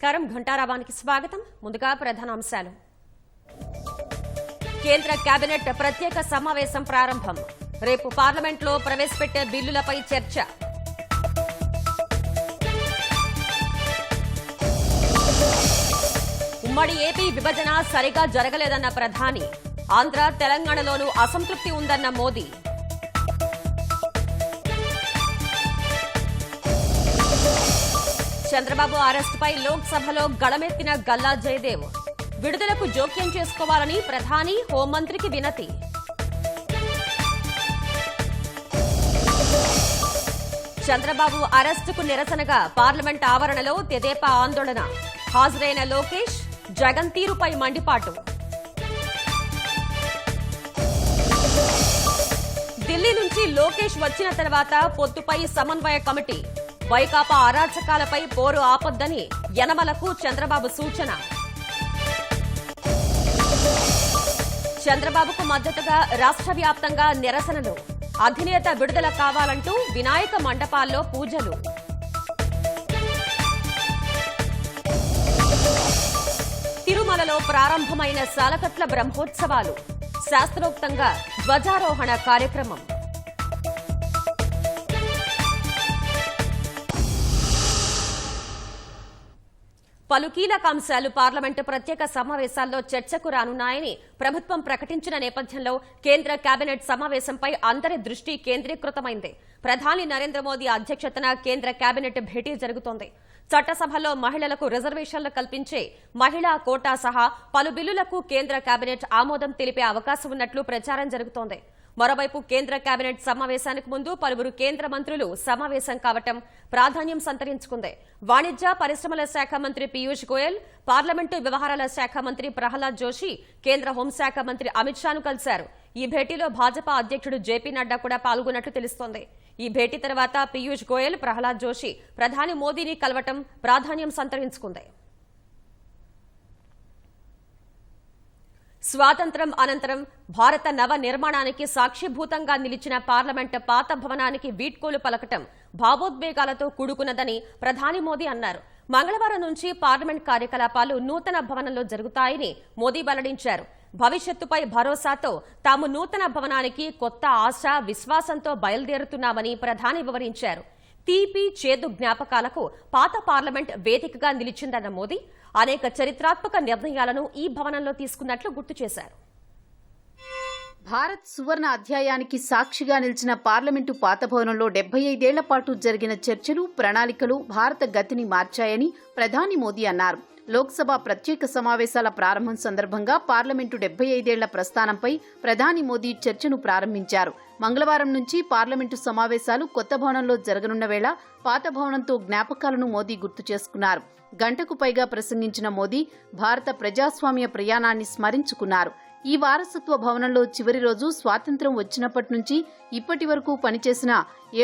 నమస్కారం ఘంటారావానికి స్వాగతం. ముందుగా ప్రధానాంశాలు. కేంద్ర కేబినెట్ ప్రత్యేక సమావేశం ప్రారంభం. రేపు పార్లమెంట్లో ప్రవేశపెట్టే బిల్లులపై చర్చ. ఉమ్మడి ఏపీ విభజన సరిగా జరగలేదన్న ప్రధాని. ఆంధ్ర తెలంగాణలోనూ అసంతృప్తి ఉందన్న మోదీ. చంద్రబాబు అరెస్టుపై లోక్సభలో గళమెత్తిన గల్లా జయదేవ్. విడుదలకు జోక్యం చేసుకోవాలని ప్రధాని హోంమంత్రికి వినతి. చంద్రబాబు అరెస్టుకు నిరసనగా పార్లమెంట్ ఆవరణలో తెదేపా ఆందోళన. హాజరైన లోకేష్, జగన్ తీరుపై మండిపాటు. ఢిల్లీ నుంచి లోకేష్ వచ్చిన తర్వాత పొత్తుపై సమన్వయ కమిటీ. వైకాపా అరాచకాలపై పోరు ఆపొద్దని యనమలకు చంద్రబాబు సూచన. చంద్రబాబుకు మద్దతుగా రాష్ట్ర వ్యాప్తంగా నిరసనలు. అధినేత విడుదల కావాలంటూ వినాయక మండపాల్లో పూజలు. తిరుమలలో ప్రారంభమైన సాలకట్ల బ్రహ్మోత్సవాలు. శాస్త్రోక్తంగా ధ్వజారోహణ కార్యక్రమం. పలు కీలక అంశాలు పార్లమెంటు ప్రత్యేక సమావేశాల్లో చర్చకు రానున్నాయని ప్రభుత్వం ప్రకటించిన నేపథ్యంలో కేంద్ర కేబినెట్ సమావేశంపై అందరి దృష్టి కేంద్రీకృతమైంది. ప్రధాని నరేంద్ర మోదీ అధ్యక్షతన కేంద్ర కేబినెట్ భేటీ జరుగుతోంది. చట్టసభలో మహిళలకు రిజర్వేషన్లు కల్పించే మహిళా కోటా సహా పలు బిల్లులకు కేంద్ర కేబినెట్ ఆమోదం తెలిపే అవకాశం ఉన్నట్లు ప్రచారం జరుగుతోంది. మరోవైపు కేంద్ర కేబినెట్ సమావేశానికి ముందు పలువురు కేంద్ర మంత్రులు సమావేశం కావటం ప్రాధాన్యం సంతరించుకుంది. వాణిజ్య పరిశ్రమల శాఖ మంత్రి పీయూష్ గోయల్, పార్లమెంటు వ్యవహారాల శాఖ మంత్రి ప్రహ్లాద్ జోషి, కేంద్ర హోంశాఖ మంత్రి అమిత్ షాను కలిశారు. ఈ భేటీలో భాజపా అధ్యక్షుడు జేపీ నడ్డా కూడా పాల్గొన్నట్లు తెలుస్తోంది. ఈ భేటీ తర్వాత పీయూష్ గోయల్, ప్రహ్లాద్ జోషి ప్రధాని మోదీని కలవటం ప్రాధాన్యం సంతరించుకుంది. స్వాతంత్ర్యం అనంతరం భారత నవ నిర్మాణానికి సాక్షిభూతంగా నిలిచిన పార్లమెంట్ పాత భవనానికి వీడ్కోలు పలకటం భావోద్వేగాలతో కూడుకున్నదని ప్రధాని మోదీ అన్నారు. మంగళవారం నుంచి పార్లమెంట్ కార్యకలాపాలు నూతన భవనంలో జరుగుతాయని మోదీ వెల్లడించారు. భవిష్యత్తుపై భరోసాతో తాము నూతన భవనానికి కొత్త ఆశ, విశ్వాసంతో బయలుదేరుతున్నామని ప్రధాని వివరించారు. తీపి చేదు జ్ఞాపకాలకు పాత పార్లమెంట్ వేదికగా నిలిచిందన్న మోదీ అనేక చరిత్రాత్మక నిర్ణయాలను ఈ భవనంలో తీసుకున్నట్లు గుర్తు చేశారు. భారత్ సువర్ణ అధ్యాయానికి సాక్షిగా నిలిచిన పార్లమెంటు పాత భవనంలో 75 ఏళ్ల పాటు జరిగిన చర్చలు, ప్రణాళికలు భారత గతిని మార్చాయని ప్రధాని మోదీ అన్నారు. లోక్సభ ప్రత్యేక సమావేశాల ప్రారంభం సందర్భంగా పార్లమెంటు 75 ఏళ్ల ప్రస్థానంపై ప్రధాని మోదీ చర్చను ప్రారంభించారు. మంగళవారం నుంచి పార్లమెంటు సమావేశాలు కొత్త భవనంలో జరగనున్న వేళ పాత భవనంతో జ్ఞాపకాలను మోదీ గుర్తు చేసుకున్నారు. గంటకు పైగా ప్రసంగించిన మోదీ భారత ప్రజాస్వామ్య ప్రయాణాన్ని స్మరించుకున్నారు. ఈ వారసత్వ భవనంలో చివరి రోజు స్వాతంత్ర్యం వచ్చినప్పటి నుంచి ఇప్పటి వరకు పనిచేసిన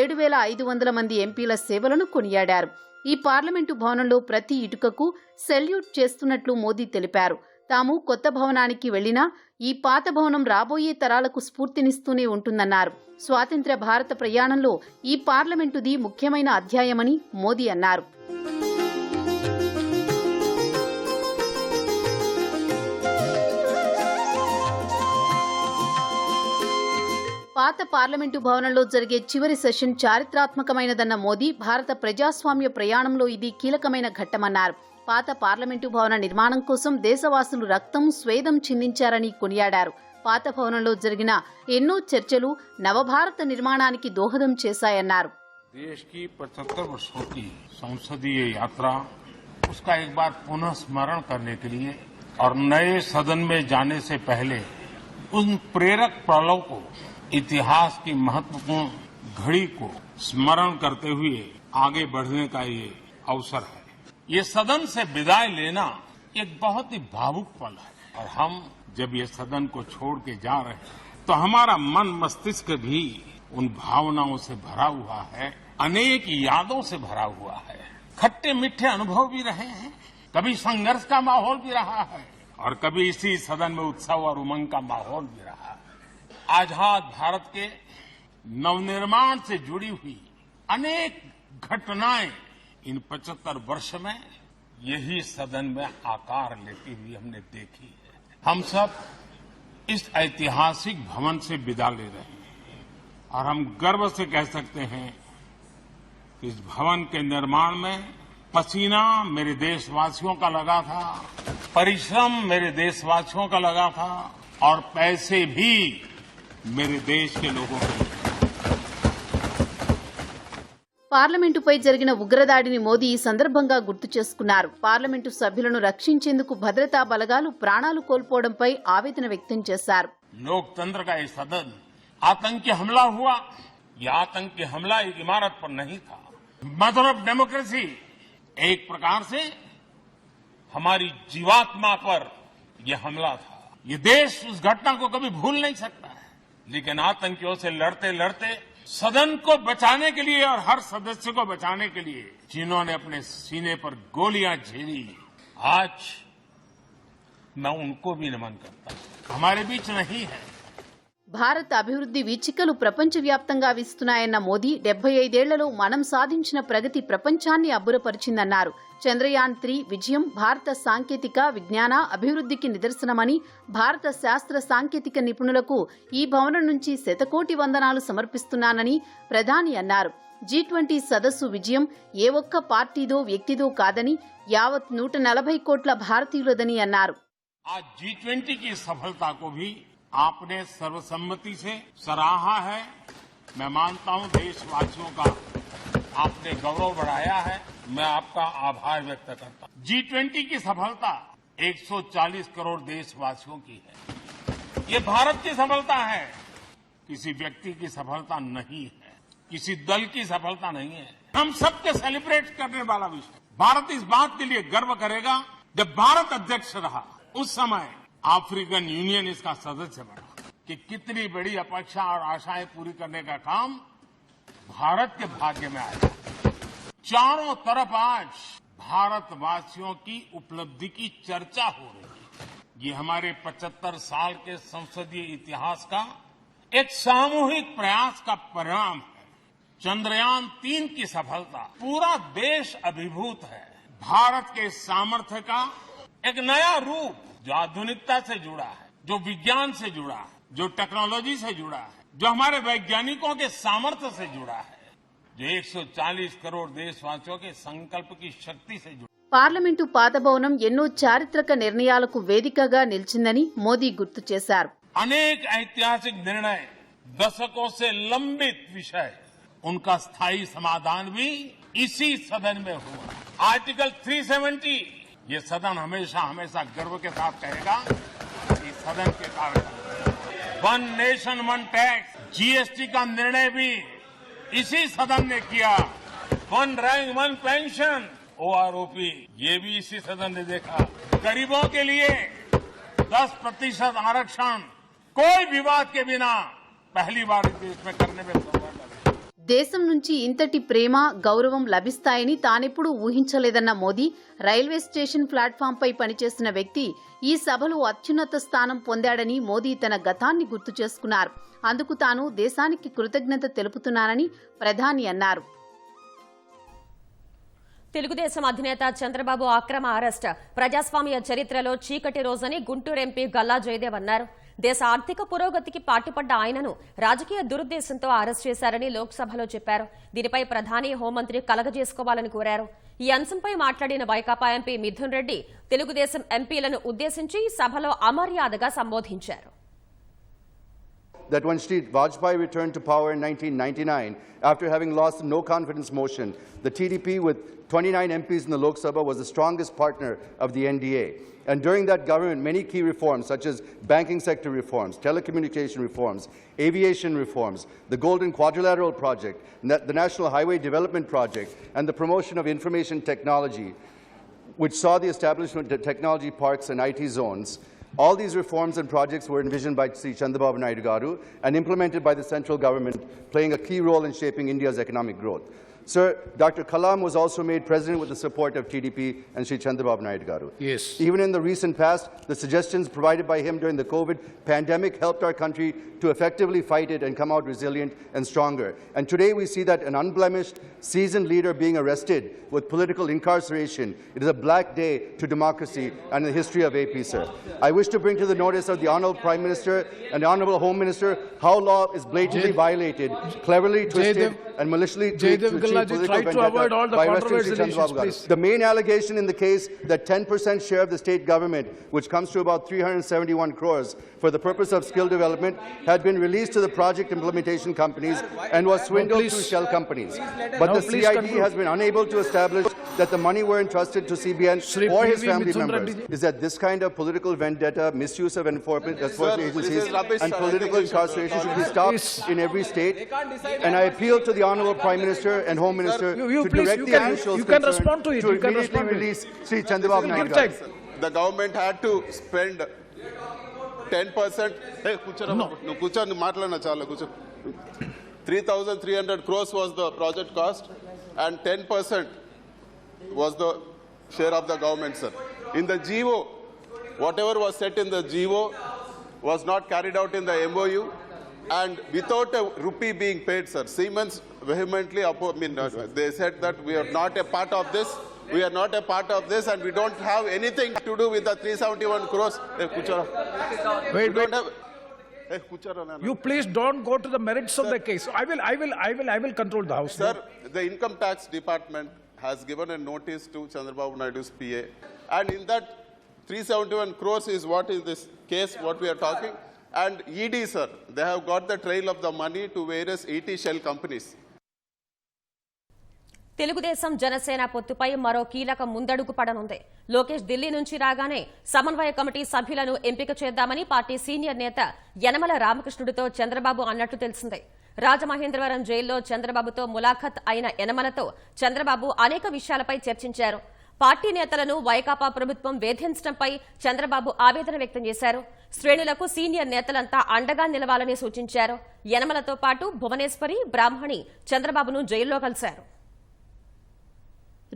7,500 మంది ఎంపీల సేవలను కొనియాడారు. ఈ పార్లమెంటు భవనంలో ప్రతి ఇటుకకు సెల్యూట్ చేస్తున్నట్లు మోదీ తెలిపారు. తాము కొత్త భవనానికి వెళ్లినా ఈ పాత భవనం రాబోయే తరాలకు స్ఫూర్తినిస్తూనే ఉంటుందన్నారు. స్వాతంత్ర్య భారత ప్రయాణంలో ఈ పార్లమెంటుది ముఖ్యమైన అధ్యాయమని మోదీ అన్నారు. పాత పార్లమెంటు భవనంలో జరిగే చివరి సెషన్ చారిత్రాత్మకమైనదన్న మోదీ భారత ప్రజాస్వామ్య ప్రయాణంలో ఇది కీలకమైన ఘట్టమన్నారు. పాత పార్లమెంటు భవన నిర్మాణం కోసం దేశవాసులు రక్తం, స్వేదం చిందించారని కొనియాడారు. పాత భవనంలో జరిగిన ఎన్నో చర్చలు నవభారత నిర్మాణానికి దోహదం చేశాయన్నారు. देश की 75 वर्षों की संसदीय यात्रा उसका एक बार पुनः स्मरण करने के लिए और नए सदन में जाने से पहले उन प्रेरक पलों को, इतिहास की महत्वपूर्ण घड़ी को स्मरण करते हुए आगे बढ़ने का ये अवसर है. ये सदन से विदाई लेना एक बहुत ही भावुक पल है और हम जब ये सदन को छोड़ के जा रहे हैं तो हमारा मन मस्तिष्क भी उन भावनाओं से भरा हुआ है, अनेक यादों से भरा हुआ है. खट्टे मीठे अनुभव भी रहे हैं, कभी संघर्ष का माहौल भी रहा है और कभी इसी सदन में उत्सव और उमंग का माहौल भी रहा है. आजाद भारत के नवनिर्माण से जुड़ी हुई अनेक घटनाएं इन 75 वर्ष में यही सदन में आकार लेती हुई हमने देखी है। हम सब इस ऐतिहासिक भवन से विदा ले रहे हैं और हम गर्व से कह सकते हैं कि इस भवन के निर्माण में पसीना मेरे देशवासियों का लगा था, परिश्रम मेरे देशवासियों का लगा था और पैसे भी मेरे देश के लोगों के। పార్లమెంటుపై జరిగిన ఉగ్రదాడిని మోదీ ఈ సందర్భంగా గుర్తు చేసుకున్నారు. పార్లమెంటు సభ్యులను రక్షించేందుకు భద్రతా బలగాలు ప్రాణాలు కోల్పోవడంపై ఆవేదన వ్యక్తం చేశారు. लोकतंत्र का ये सदन आतंकी हमला हुआ, यह आतंकी हमला एक इमारत पर नहीं था, मदर ऑफ डेमोक्रेसी एक प्रकार से हमारी जीवात्मा पर यह हमला था. ये देश उस घटना को कभी भूल नहीं सकता है, लेकिन आतंकियों से लड़ते लड़ते सदन को बचाने के लिए और हर सदस्य को बचाने के लिए जिन्होंने अपने सीने पर गोलियां झेली, आज मैं उनको भी नमन करता हूं. हमारे बीच नहीं है. భారత్ అభివృద్ధి వీచికలు ప్రపంచవ్యాప్తంగా వీస్తున్నాయన్న మోదీ 75 ఏళ్లలో మనం సాధించిన ప్రగతి ప్రపంచాన్ని అబ్బురపరిచిందన్నారు. చంద్రయాన్-3 విజయం భారత సాంకేతిక విజ్ఞాన అభివృద్ధికి నిదర్శనమని, భారత శాస్త్ర సాంకేతిక నిపుణులకు ఈ భవనం నుంచి శతకోటి వందనాలు సమర్పిస్తున్నానని ప్రధాని అన్నారు. G20 సదస్సు విజయం ఏ ఒక్క పార్టీదో వ్యక్తిదో కాదని, యావత్ 140 కోట్ల భారతీయులదని అన్నారు. आज G20 की सफलता को भी आपने सर्वसम्मति से सराहा है. मैं मानता हूं देशवासियों का आपने गौरव बढ़ाया है. मैं आपका आभार व्यक्त करता हूं. G20 की सफलता 140 करोड़ देशवासियों की है. ये भारत की सफलता है, किसी व्यक्ति की सफलता नहीं है, किसी दल की सफलता नहीं है. हम सबके सेलिब्रेट करने वाला विषय. भारत इस बात के लिए गर्व करेगा, जब भारत अध्यक्ष रहा उस समय अफ्रीकन यूनियन इसका सदस्य बना, कि कितनी बड़ी अपेक्षा और आशाएं पूरी करने का काम भारत के भाग्य में आया. चारों तरफ आज भारतवासियों की उपलब्धि की चर्चा हो रही है. ये हमारे 75 साल के संसदीय इतिहास का एक सामूहिक प्रयास का परिणाम है. चंद्रयान-3 की सफलता, पूरा देश अभिभूत है. भारत के सामर्थ्य का एक नया रूप जो आधुनिकता से जुड़ा है, जो विज्ञान से जुड़ा है, जो टेक्नोलॉजी से जुड़ा है, जो हमारे वैज्ञानिकों के सामर्थ्य से जुड़ा है, जो 140 करोड़ देशवासियों के संकल्प की शक्ति से जुड़ा. పార్లమెంటు పాత భవనం ఎన్నో చారిత్రక నిర్ణయాలకు వేదికగా నిలిచిందని మోదీ గుర్తు చేశారు. अनेक ऐतिहासिक निर्णय, दशकों से लंबित विषय, उनका स्थायी समाधान भी इसी सदन में हुआ. आर्टिकल 370 ये सदन हमेशा हमेशा गर्व के साथ कहेगा कि सदन के कारण. One nation one tax, GST का निर्णय भी इसी सदन ने किया. One rank one pension, OROP, ये भी इसी सदन ने देखा. गरीबों के लिए 10% आरक्षण कोई विवाद के बिना पहली बार इस देश में करने में सफल है. దేశం నుంచి ఇంతటి ప్రేమ, గౌరవం లభిస్తాయని తానెప్పుడూ ఊహించలేదన్న మోదీ, రైల్వే స్టేషన్ ప్లాట్ఫాంపై పనిచేసిన వ్యక్తి ఈ సభలో అత్యున్నత స్థానం పొందాడని మోదీ తన గతాన్ని గుర్తు చేసుకున్నారు. అందుకు తాను దేశానికి కృతజ్ఞత తెలుపుతున్నానని ప్రధాని అన్నారు. తెలుగుదేశం అధినేత చంద్రబాబు అక్రమ అరెస్ట్ ప్రజాస్వామ్య చరిత్రలో చీకటి రోజని గుంటూరు ఎంపీ గల్లా జయదేవ్ అన్నారు. దేశ ఆర్థిక పురోగతికి పాటుపడ్డ ఆయనను రాజకీయ దురుద్దేశంతో అరెస్ట్ చేశారని లోక్సభలో చెప్పారు. దీనిపై ప్రధాని, హోంమంత్రి కలగజేసుకోవాలని కోరారు. ఈ అంశంపై మాట్లాడిన వైకాపా ఎంపీ మిథున్ రెడ్డి తెలుగుదేశం ఎంపీలను ఉద్దేశించి సభలో అమర్యాదగా సంబోధించారు. That when Shri Vajpayee returned to power in 1999, after having lost the no confidence motion, the TDP with 29 MPs in the Lok Sabha was the strongest partner of the NDA. And during that government, many key reforms such as banking sector reforms, telecommunication reforms, aviation reforms, the Golden Quadrilateral Project, the National Highway Development Project, and the promotion of information technology, which saw the establishment of technology parks and IT zones. All these reforms and projects were envisioned by Sri Chandrababu Naidu Garu and implemented by the central government, playing a key role in shaping India's economic growth. Sir, Dr. Kalam was also made president with the support of TDP and Sri Chandrababu Naidu Garu. Yes. Even in the recent past, the suggestions provided by him during the COVID pandemic helped our country to effectively fight it and come out resilient and stronger. And today we see that an unblemished, seasoned leader being arrested with political incarceration. It is a black day to democracy and the history of AP, sir. I wish to bring to the notice of the Honourable Prime Minister and the Honourable Home Minister how law is blatantly violated, cleverly twisted and maliciously to achieve political try to avoid all vendetta the by arresting Sri controversial Chandrababu issues, Garu. please. The main allegation in the case that 10% share of the state government, which comes to about 371 crores for the purpose of skill development, had been released to the project implementation companies and was swindled please. through shell companies. But Now the please CID conclude. has been unable to establish that the money were entrusted to CBN Shri or his PV family Mithun members. Reddy. Is that this kind of political vendetta, misuse of enforcement agencies this is rubbish, and sir. I political think we should incarceration should be stopped Please. in every state? And I appeal to the Honourable Prime Minister and Home Minister you to please, direct you the can- officials you can concerned respond to it. to You can immediately respond to it. release Sri Chandrababu Give Naidu time. Garu. The government had to spend 10%. Hey, కూర్చోరా బాబు. నువ్వు కూర్చొని మాట్లాడినా చాలా కూర్చో. 3,300 crores was the project cost, and 10% was the share of the government, sir. In the GO, whatever was set in the GO was not carried out in the MOU, and without a rupee being paid, sir. Siemens vehemently they said that we are not a part of this. We are not a part of this, and we don't have anything to do with the 371 crores. Hey, kuchara. Wait, We don't have. Hey, kuchara, Nana. You please don't go to the merits of the case. I will control the house. Sir, the income tax department has given a notice to Chandrababu Naidu's PA, and in that 371 crores is what is this case, what we are talking. And ED, sir, they have got the trail of the money to various ET shell companies. Telugu Desam Janasena పొత్తుపై మరో కీలక ముందడుగు పడనుంది. లోకేష్ ఢిల్లీ నుంచి రాగానే సమన్వయ committee సభ్యులను ఎంపిక చేద్దామని party senior నేత యనమల రామకృష్ణుడితో చంద్రబాబు అన్నట్టు తెలిసిందే. రాజమహేంద్రవరం జైల్లో చంద్రబాబుతో ములాఖత్ అయిన యనమలతో చంద్రబాబు అనేక విషయాలపై చర్చించారు. పార్టీ నేతలను వైకాపా ప్రభుత్వం వేధించడంపై చంద్రబాబు ఆవేదన వ్యక్తం చేశారు. శ్రేణులకు సీనియర్ నేతలంతా అండగా నిలవాలని సూచించారు. యనమలతో పాటు భువనేశ్వరి, బ్రాహ్మణి చంద్రబాబును జైల్లో కలిశారు.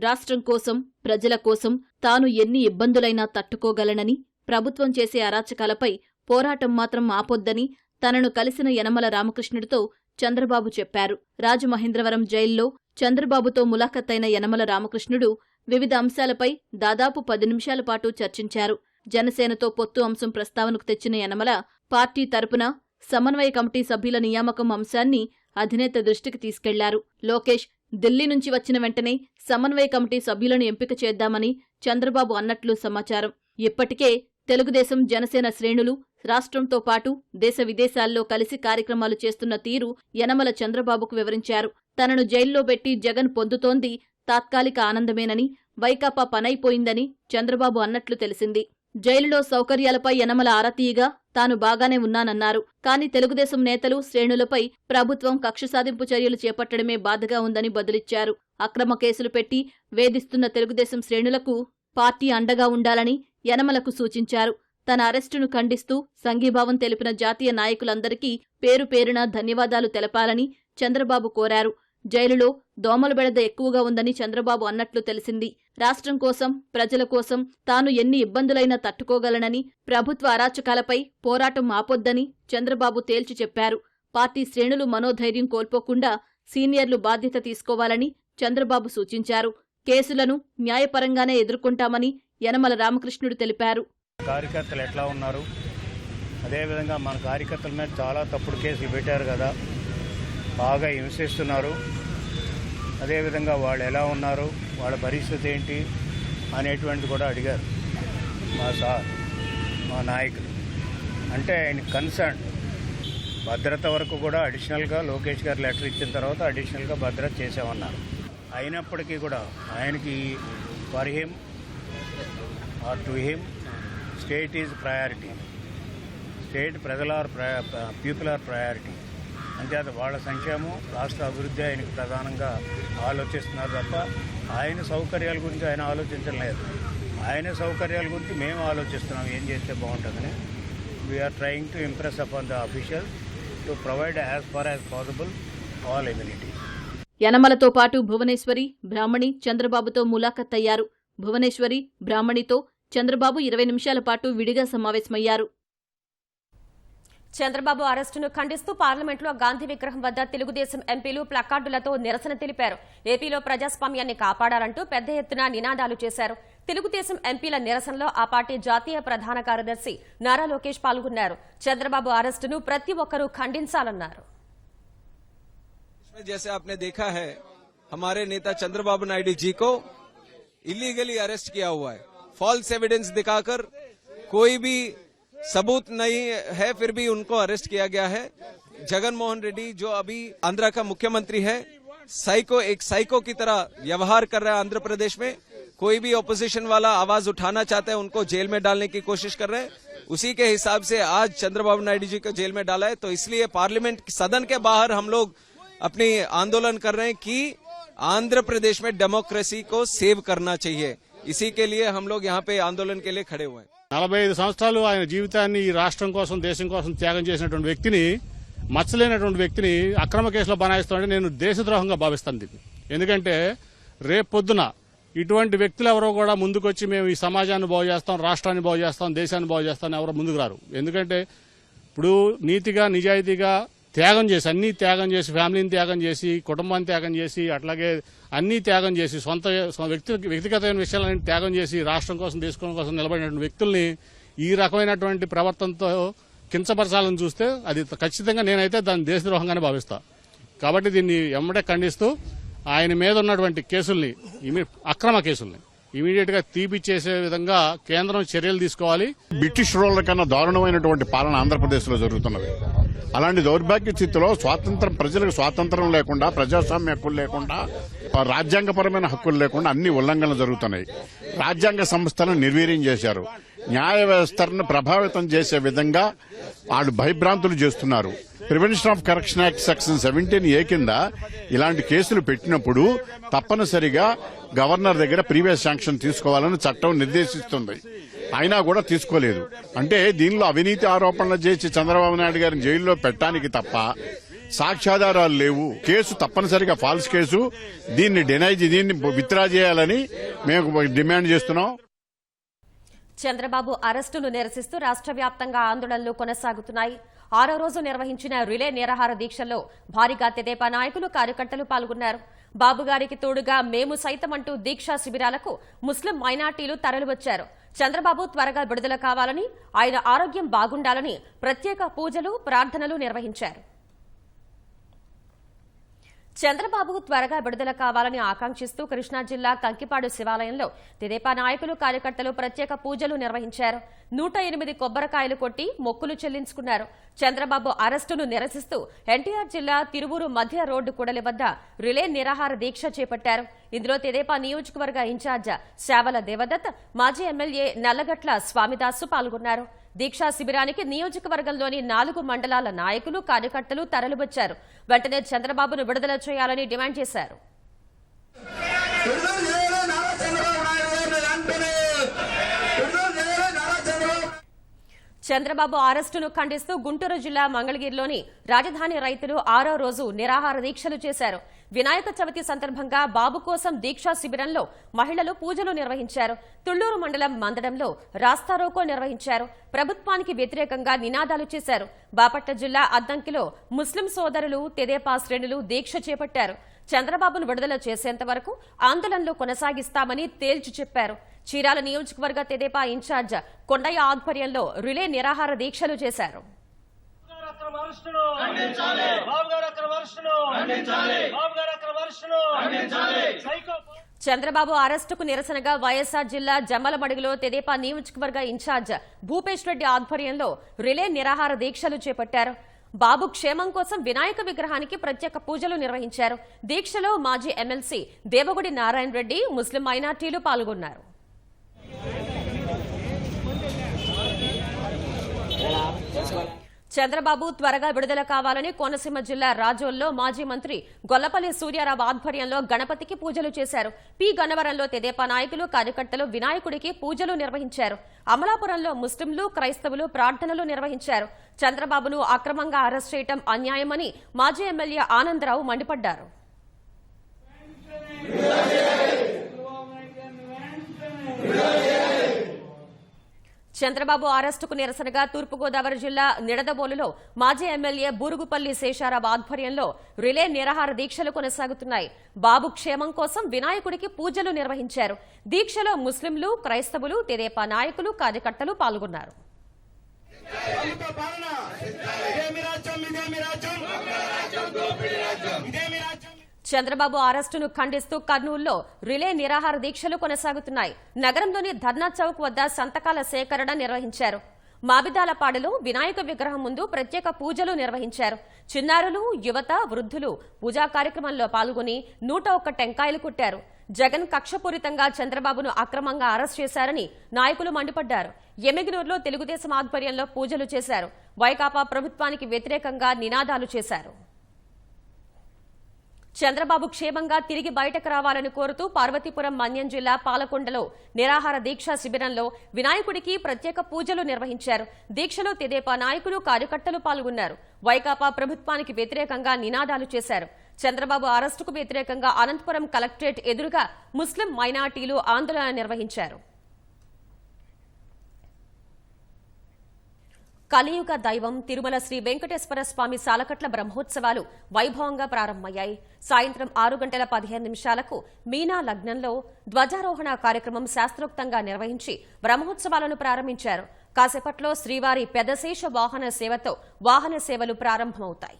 రాష్ట్రం కోసం, ప్రజల కోసం తాను ఎన్ని ఇబ్బందులైనా తట్టుకోగలనని, ప్రభుత్వం చేసే అరాచకాలపై పోరాటం మాత్రం ఆపొద్దని తనను కలిసిన యనమల రామకృష్ణుడితో చంద్రబాబు చెప్పారు. రాజమహేంద్రవరం జైల్లో చంద్రబాబుతో ములాఖతైన యనమల రామకృష్ణుడు వివిధ అంశాలపై దాదాపు 10 నిమిషాల పాటు చర్చించారు. జనసేనతో పొత్తు అంశం ప్రస్తావనకు తెచ్చిన యనమల పార్టీ తరపున సమన్వయ కమిటీ సభ్యుల నియామకం అంశాన్ని అధినేత దృష్టికి తీసుకెళ్లారు. లోకేష్ ఢిల్లీ నుంచి వచ్చిన వెంటనే సమన్వయ కమిటీ సభ్యులను ఎంపిక చేద్దామని చంద్రబాబు అన్నట్లు సమాచారం. ఇప్పటికే తెలుగుదేశం, జనసేన శ్రేణులు రాష్ట్రంతో పాటు దేశ విదేశాల్లో కలిసి కార్యక్రమాలు చేస్తున్న తీరు యనమల చంద్రబాబుకు వివరించారు. తనను జైల్లో పెట్టి జగన్ పొందుతోంది తాత్కాలిక ఆనందమేనని, వైకాపా పనైపోయిందని చంద్రబాబు అన్నట్లు తెలిసింది. జైలులో సౌకర్యాలపై యనమల ఆరాతీయగా తాను బాగానే ఉన్నానన్నారు. కానీ తెలుగుదేశం నేతలు, శ్రేణులపై ప్రభుత్వం కక్ష సాధింపు చర్యలు చేపట్టడమే బాధగా ఉందని బదులిచ్చారు. అక్రమ కేసులు పెట్టి వేధిస్తున్న తెలుగుదేశం శ్రేణులకు పార్టీ అండగా ఉండాలని యనమలకు సూచించారు. తన అరెస్టును ఖండిస్తూ సంఘీభావం తెలిపిన జాతీయ నాయకులందరికీ పేరు పేరున ధన్యవాదాలు తెలపాలని చంద్రబాబు కోరారు. జైలులో దోమల బెడద ఎక్కువగా ఉందని చంద్రబాబు అన్నట్లు తెలిసింది. రాష్ట్రం కోసం, ప్రజల కోసం తాను ఎన్ని ఇబ్బందులైనా తట్టుకోగలనని, ప్రభుత్వ అరాచకాలపై పోరాటం ఆపొద్దని చంద్రబాబు తేల్చి చెప్పారు. పార్టీ శ్రేణులు మనోధైర్యం కోల్పోకుండా సీనియర్లు బాధ్యత తీసుకోవాలని చంద్రబాబు సూచించారు. కేసులను న్యాయపరంగానే ఎదుర్కొంటామని యనమల రామకృష్ణుడు తెలిపారు. కార్యకర్తలు ఎట్లా ఉన్నారు, అదేవిధంగా మన కార్యకర్తల మీద చాలా తప్పుడు కేసులు పెట్టారు కదా, బాగా హింసిస్తున్నారు, అదేవిధంగా వాళ్ళు ఎలా ఉన్నారు, వాళ్ళ పరిస్థితి ఏంటి అనేటువంటిది కూడా అడిగారు మా సార్, మా నాయకులు. అంటే ఆయన కన్సర్న్ భద్రత వరకు కూడా అడిషనల్గా లోకేష్ గారు లెటర్ ఇచ్చిన తర్వాత అడిషనల్గా భద్రత చేసామన్నారు. అయినప్పటికీ కూడా ఆయనకి for him or to him state is priority, state ప్రజల పీపుల్ ఆర్ ప్రయారిటీ. అంటే అది వాళ్ళ సంక్షేమం, రాష్ట్ర అభివృద్ధి ఆయనకు ప్రధానంగా ఆలోచిస్తున్నారు తప్ప ఆయన సౌకర్యాల గురించి ఆయన ఆలోచించడం లేదు. ఆయన సౌకర్యాల గురించి మేము ఆలోచిస్తున్నాం, ఏం చేస్తే బాగుంటుందని. We're trying to impress upon the officials to provide as far as possible all amenities. యనమలతో పాటు భువనేశ్వరి, బ్రాహ్మణి చంద్రబాబుతో ములాఖత్ అయ్యారు. భువనేశ్వరి, బ్రాహ్మణితో చంద్రబాబు 20 నిమిషాల పాటు విడిగా సమావేశమయ్యారు. చంద్రబాబు అరెస్టును ఖండిస్తూ పార్లమెంట్లో గాంధీ విగ్రహం వద్ద తెలుగుదేశం ఎంపీలు ప్లకార్డులతో నిరసన తెలిపారు. ఏపీలో ప్రజాస్వామ్యాన్ని కాపాడాలంటూ పెద్ద ఎత్తున నినాదాలు చేశారు. తెలుగుదేశం ఎంపీల నిరసనలో ఆ పార్టీ జాతీయ ప్రధాన కార్యదర్శి నారా లోకేష్ పాల్గొన్నారు. చంద్రబాబు అరెస్టును ప్రతి ఒక్కరూ ఖండించాలన్నారు. जैसे आपने देखा है, हमारे नेता चंद्रबाबू नायडू जी को इलीगली अरेस्ट किया हुआ है। फॉल्स एविडेंस दिखाकर, कोई भी सबूत नहीं है फिर भी उनको अरेस्ट किया गया है। जगन मोहन रेड्डी जो अभी आंध्र का मुख्यमंत्री है, एक साइको की तरह व्यवहार कर रहा है आंध्र प्रदेश में। कोई भी ऑपोजिशन वाला आवाज उठाना चाहता है उनको जेल में डालने की कोशिश कर रहे हैं। उसी के हिसाब से आज चंद्रबाबू नायडू जी को जेल में डाला है। तो इसलिए पार्लियामेंट सदन के बाहर हम लोग अपनी आंदोलन कर रहे हैं कि आंध्र प्रदेश में डेमोक्रेसी को सेव करना चाहिए। इसी के लिए हम लोग यहाँ पे आंदोलन के लिए खड़े हुए हैं। 45 సంవత్సరాలు ఆయన జీవితాన్ని ఈ రాష్ట్రం కోసం, దేశం కోసం త్యాగం చేసినటువంటి వ్యక్తిని, మచ్చలేనటువంటి వ్యక్తిని అక్రమ కేసులో బనాయిస్తామంటే నేను దేశద్రోహంగా భావిస్తాను దీన్ని. ఎందుకంటే రేపొద్దున ఇటువంటి వ్యక్తులు ఎవరో కూడా ముందుకొచ్చి మేము ఈ సమాజాన్ని బాగు చేస్తాం, రాష్ట్రాన్ని బాగు చేస్తాం, దేశాన్ని బాగు చేస్తాం ఎవరో ముందుకు రారు. ఎందుకంటే ఇప్పుడు నీతిగా, నిజాయితీగా త్యాగం చేసి, అన్ని త్యాగం చేసి, ఫ్యామిలీని త్యాగం చేసి, కుటుంబాన్ని త్యాగం చేసి, అట్లాగే అన్ని త్యాగం చేసి, వ్యక్తిగతమైన విషయాలన్నీ త్యాగం చేసి రాష్ట్రం కోసం, దేశం కోసం నిలబడినటువంటి వ్యక్తుల్ని ఈ రకమైనటువంటి ప్రవర్తనతో కించపరచాలని చూస్తే అది ఖచ్చితంగా నేనైతే దాన్ని దేశద్రోహంగానే భావిస్తా. కాబట్టి దీన్ని ఎమ్మటే ఖండిస్తూ ఆయన మీద ఉన్నటువంటి కేసుల్ని, అక్రమ కేసుల్ని ఇమీడియట్ గా తీపిచ్చేసే విధంగా కేంద్రం చర్యలు తీసుకోవాలి. బ్రిటిష్ రూలర్ల కన్నా దారుణమైనటువంటి పాలన ఆంధ్రప్రదేశ్ లో జరుగుతున్నది. అలాంటి దౌర్భాగ్య స్థితిలో ప్రజలకు స్వాతంత్రం లేకుండా, ప్రజాస్వామ్య హక్కులు లేకుండా, రాజ్యాంగపరమైన హక్కులు లేకుండా అన్ని ఉల్లంఘనలు జరుగుతున్నాయి. రాజ్యాంగ సంస్థలను నిర్వీర్యం చేశారు. న్యాయ వ్యవస్థను ప్రభావితం చేసే విధంగా వాళ్ళు భయభ్రాంతులు చేస్తున్నారు. Prevention of corruption act section 17A కింద ఇలాంటి కేసులు పెట్టినప్పుడు తప్పనిసరిగా గవర్నర్ దగ్గర ప్రీవియస్ శాంక్షన్ తీసుకోవాలని చట్టం నిర్దేశిస్తుంది. అయినా కూడా తీసుకోలేదు. అంటే దీనిలో అవినీతి ఆరోపణలు చేసి చంద్రబాబు నాయుడు గారిని జైల్లో పెట్టడానికి తప్ప సాక్ష్యాధారాలు లేవు. కేసు తప్పనిసరిగా ఫాల్స్ కేసు. దీన్ని విత్డ్రా చేయాలని మేము డిమాండ్ చేస్తున్నాం. చంద్రబాబు అరెస్టును నిరసిస్తూ రాష్ట్ర వ్యాప్తంగా ఆందోళనలు కొనసాగుతున్నాయి. 6వ రోజు నిర్వహించిన రిలే నిరాహార దీక్షల్లో భారీగా తెదేపా నాయకులు, కార్యకర్తలు పాల్గొన్నారు. బాబుగారికి తోడుగా మేము సైతం అంటూ దీక్షా శిబిరాలకు ముస్లిం మైనార్టీలు తరలివచ్చారు. చంద్రబాబు త్వరగా విడుదల కావాలని, ఆయన ఆరోగ్యం బాగుండాలని ప్రత్యేక పూజలు, ప్రార్థనలు నిర్వహించారు. చంద్రబాబు త్వరగా విడుదల కావాలని ఆకాంక్షిస్తూ కృష్ణా జిల్లా కంకిపాడు శివాలయంలో తెదేపా నాయకులు, కార్యకర్తలు ప్రత్యేక పూజలు నిర్వహించారు. 108 కొబ్బరికాయలు కొట్టి మొక్కులు చెల్లించుకున్నారు. చంద్రబాబు అరెస్టును నిరసిస్తూ ఎన్టీఆర్ జిల్లా తిరువూరు మధ్య రోడ్డు కూడలి వద్ద రిలే నిరాహార దీక్ష చేపట్టారు. ఇందులో తెదేపా నియోజకవర్గ ఇన్ఛార్జ్ శావల దేవదత్, మాజీ ఎమ్మెల్యే నల్లగట్ల స్వామిదాసు పాల్గొన్నారు. దీక్షా శిబిరానికి నియోజకవర్గంలోని 4 మండలాల నాయకులు, కార్యకర్తలు తరలివచ్చారు. వెంటనే చంద్రబాబును విడుదల చేయాలని డిమాండ్ చేశారు. చంద్రబాబు అరెస్టును ఖండిస్తూ గుంటూరు జిల్లా మంగళగిరిలోని రాజధాని రైతులు 6వ రోజు నిరాహార దీక్షలు చేశారు. వినాయక చవితి సందర్భంగా బాబు కోసం దీక్షా శిబిరంలో మహిళలు పూజలు నిర్వహించారు. తుళ్లూరు మండలం మందడంలో రాస్తారోకో నిర్వహించారు. ప్రభుత్వానికి వ్యతిరేకంగా నినాదాలు చేశారు. బాపట్ల జిల్లా అద్దంకిలో ముస్లిం సోదరులు, తెదేపా శ్రేణులు దీక్ష చేపట్టారు. చంద్రబాబును విడుదల చేసేంత వరకు ఆందోళనలు కొనసాగిస్తామని తేల్చి చెప్పారు. చీరాల నియోజకవర్గ తెదేపా ఇన్ఛార్జ్ కొండయ్య ఆధ్వర్యంలో రిలే నిరాహార దీక్షలు చేశారు. చంద్రబాబు అరెస్టుకు నిరసనగా వైఎస్ఆర్ జిల్లా జమ్మలమడుగులో తెదేపా నియోజకవర్గ ఇన్ఛార్జ్ భూపేష్ రెడ్డి ఆధ్వర్యంలో రిలే నిరాహార దీక్షలు చేపట్టారు. బాబు క్షేమం కోసం వినాయక విగ్రహానికి ప్రత్యేక పూజలు నిర్వహించారు. దీక్షలో మాజీ ఎమ్మెల్సీ దేవగుడి నారాయణ రెడ్డి, ముస్లిం మైనార్టీలు పాల్గొన్నారు. చంద్రబాబు త్వరగా విడుదల కావాలని కోనసీమ జిల్లా రాజోల్లో మాజీ మంత్రి గొల్లపల్లి సూర్యారావు ఆధ్వర్యంలో గణపతికి పూజలు చేశారు. పి గన్నవరంలో తెదేపా నాయకులు, కార్యకర్తలు వినాయకుడికి పూజలు నిర్వహించారు. అమలాపురంలో ముస్లింలు, క్రైస్తవులు ప్రార్థనలు నిర్వహించారు. చంద్రబాబును అక్రమంగా అరెస్ట్ చేయడం అన్యాయమని మాజీ ఎమ్మెల్యే ఆనందరావు మండిపడ్డారు. చంద్రబాబు అరెస్టుకు నిరసనగా తూర్పుగోదావరి జిల్లా నిడదవోలులో మాజీ ఎమ్మెల్యే బూరుగుపల్లి శేషారావు ఆధ్వర్యంలో రిలే నిరాహార దీక్షలు కొనసాగుతున్నాయి. బాబు క్షేమం కోసం వినాయకుడికి పూజలు నిర్వహించారు. దీక్షలో ముస్లింలు, క్రైస్తవులు, తెదేపా నాయకులు, కార్యకర్తలు పాల్గొన్నారు. చంద్రబాబు అరెస్టును ఖండిస్తూ కర్నూలులో రిలే నిరాహార దీక్షలు కొనసాగుతున్నాయి. నగరంలోని ధర్నా చౌక్ వద్ద సంతకాల సేకరణ నిర్వహించారు. మాబిదాలపాడులో వినాయక విగ్రహం ముందు ప్రత్యేక పూజలు నిర్వహించారు. చిన్నారులు, యువత, వృద్ధులు పూజా కార్యక్రమంలో పాల్గొని 101 టెంకాయలు కొట్టారు. జగన్ కక్షపూరితంగా చంద్రబాబును అక్రమంగా అరెస్ట్ చేశారని నాయకులు మండిపడ్డారు. ఎమ్మిగనూరులో తెలుగుదేశం ఆధ్వర్యంలో పూజలు చేశారు. వైకాపా ప్రభుత్వానికి వ్యతిరేకంగా నినాదాలు చేశారు. చంద్రబాబు క్షేమంగా తిరిగి బయటకు రావాలని కోరుతూ పార్వతీపురం మన్యం జిల్లా పాలకొండలో నిరాహార దీక్షా శిబిరంలో వినాయకుడికి ప్రత్యేక పూజలు నిర్వహించారు. దీక్షలో తెదేపా నాయకులు, కార్యకర్తలు పాల్గొన్నారు. వైకాపా ప్రభుత్వానికి వ్యతిరేకంగా నినాదాలు చేశారు. చంద్రబాబు అరెస్టుకు వ్యతిరేకంగా అనంతపురం కలెక్టరేట్ ఎదురుగా ముస్లిం మైనార్టీలు ఆందోళన నిర్వహించారు. కలియుగ దైవం తిరుమల శ్రీ వెంకటేశ్వర స్వామి సాలకట్ల బ్రహ్మోత్సవాలు వైభవంగా ప్రారంభమయ్యాయి. సాయంత్రం 6:15 మీనా లగ్నంలో ధ్వజారోహణ కార్యక్రమం శాస్త్రోక్తంగా నిర్వహించి బ్రహ్మోత్సవాలను ప్రారంభించారు. కాసేపట్లో శ్రీవారి పెదశేష వాహన సేవతో వాహన సేవలు ప్రారంభమవుతాయి.